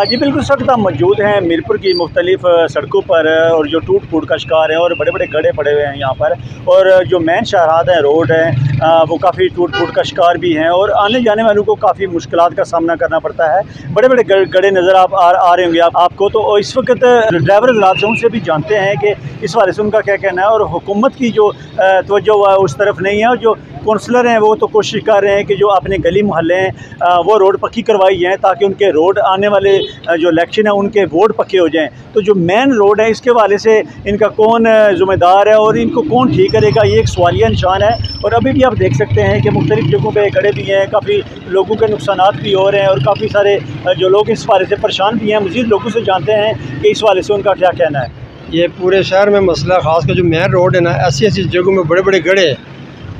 जी बिल्कुल, इस वक्त हम मौजूद हैं मीरपुर की मुख्तलिफ सड़कों पर और जो टूट फूट का शिकार है और बड़े बड़े गड्ढे पड़े हुए हैं यहाँ पर। और जो मेन शाहरात हैं, रोड हैं, वो काफ़ी टूट फूट का शिकार भी हैं और आने जाने वालों को काफ़ी मुश्किलात का सामना करना पड़ता है। बड़े बड़े गड्ढे नज़र आ रहे होंगे आपको। तो इस वक्त ड्राइवर हज़रात से उनसे भी जानते हैं कि इस वाले से उनका क्या कहना है। और हुकूमत की जो तवज्जो उस तरफ नहीं है, और जो काउंसलर हैं वो तो कोशिश कर रहे हैं कि जो अपने गली मोहल्ले हैं वो रोड पक्की करवाई जाए, ताकि उनके रोड आने वाले जो इलेक्शन है उनके वोट पक्के हो जाएं। तो जो मेन रोड है इसके वाले से इनका कौन ज़िम्मेदार है और इनको कौन ठीक करेगा, ये एक सवालिया निशान है। और अभी भी आप देख सकते हैं कि मुख्तलिफ जगहों पे गड्ढे भी हैं, काफ़ी लोगों के नुकसानात भी हो रहे हैं और काफ़ी सारे जो लोग इस वाले से परेशान भी हैं। मज़ीद लोगों से जानते हैं कि इस वाले से उनका क्या कहना है। ये पूरे शहर में मसला ख़ास कर जो मेन रोड है ना, ऐसी ऐसी जगहों में बड़े बड़े गड्ढे,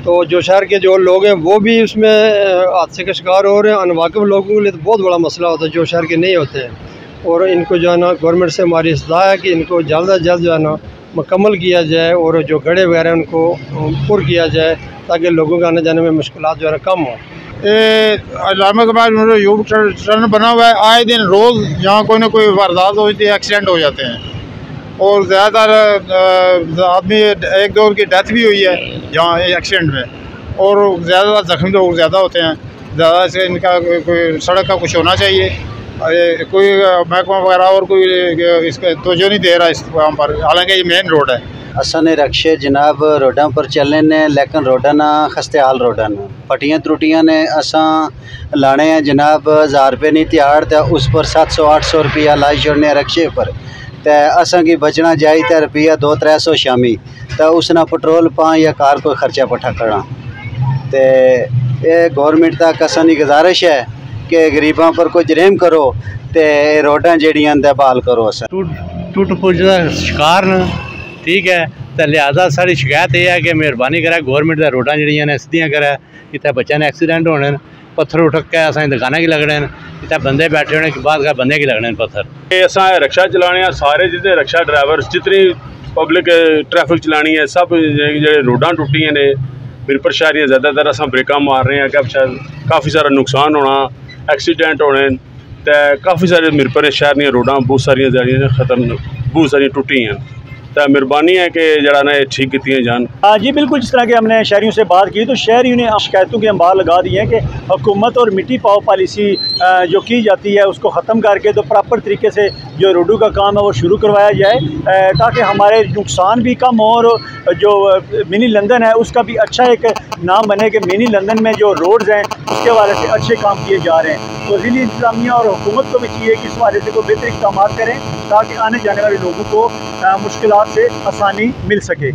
तो जो शहर के जो लोग हैं वो भी उसमें हादसे का शिकार हो रहे हैं। अनवाकिफ लोगों के लिए तो बहुत बड़ा मसला होता है जो शहर के नहीं होते हैं। और इनको जो है ना गवर्नमेंट से हमारी सलाह है कि इनको जल्द अज जल्द जो है ना मुकम्मल किया जाए और जो गड्ढे वगैरह उनको पुर किया जाए, ताकि लोगों के आने जाने में मुश्किलात जो है कम हो। इलामा के बाद यू टर्न बना हुआ है, आए दिन रोज़ यहाँ कोई ना कोई वारदात होती है, एक्सीडेंट हो जाते हैं और ज़्यादातर आदमी एक दो की डेथ भी हुई है यहाँ एक्सीडेंट में, और ज़्यादा जख्मी लोग ज़्यादा होते हैं। ज़्यादा से इनका कोई सड़क का कुछ होना चाहिए, कोई महकमा वगैरह और कोई इसका तवज्जो नहीं दे रहा इस वहाँ पर, हालांकि ये मेन रोड है। असा ने रक्शे जनाब रोडा पर चलने ने, लेकिन रोडा ना खस्ते हाल रोडा ने पट्टियाँ त्रुटियाँ ने असा लाने हैं जनाब 1000 रुपये नहीं त्याड़, तो उस पर 700-800 रुपया लाई छोड़ने रक्शे पर। तो असा की बचना जाए तो रुपया 200-300 शामी, तो उसना पेट्रोल पा या कार कोई खर्चा पट्ठा करना। तो ये गवर्नमेंट तक असानी गुजारिश है कि गरीबों पर कुछ रहम करो, तो रोडां जड़ियां बहाल करो। अस टूट फूट का शिकार न, ठीक है, तो लिहाजा साड़ी शिकायत यह है कि मेहरबानी करे गवर्नमेंट का रोडां जड़ियां ने सीधियां करे। इतने बच्चों ने एक्सीडेंट होने, पत्थर उठक के असा दुकाना की लगने, इतने बंदे बैठे होने के बाद बंदे की लगने पत्थर। असा रिक्शा चलाने सारे जितने रिक्शा ड्राइवर जितनी पब्लिक ट्रैफिक चलानी है, सब जो रोडां टुटियां ने मीरपुर शहर ज़्यादातर अस ब्रेक मार रहे हैं कि काफ़ी सारा नुकसान होना, एक्सीडेंट होने, तो काफ़ी सारे मीरपुर शहर दी रोडां बहुत सारिया खत्म, बहुत सारिया टुटी हैं। तो मेहरबानी है कि जरा ना ठीक की जान। जी बिल्कुल, जिस तरह के हमने शहरियों से बात की तो शहरियों ने शिकायतों के अंबार लगा दिए हैं कि हुकूमत और मिट्टी पाओ पॉलिसी जो की जाती है उसको ख़त्म करके तो प्रॉपर तरीके से जो रोडों का काम है वो शुरू करवाया जाए, ताकि हमारे नुकसान भी कम हो और जो मिनी लंदन है उसका भी अच्छा एक नाम बने कि मिनी लंदन में जो रोड्स हैं उसके वाले से अच्छे काम किए जा रहे हैं। तो ज़िली इंतज़ामिया और हुकूमत को भी चाहिए कि इस वाले से कोई बेहतर इक़दाम करें, ताकि आने जाने वाले लोगों को मुश्किलात से आसानी मिल सके।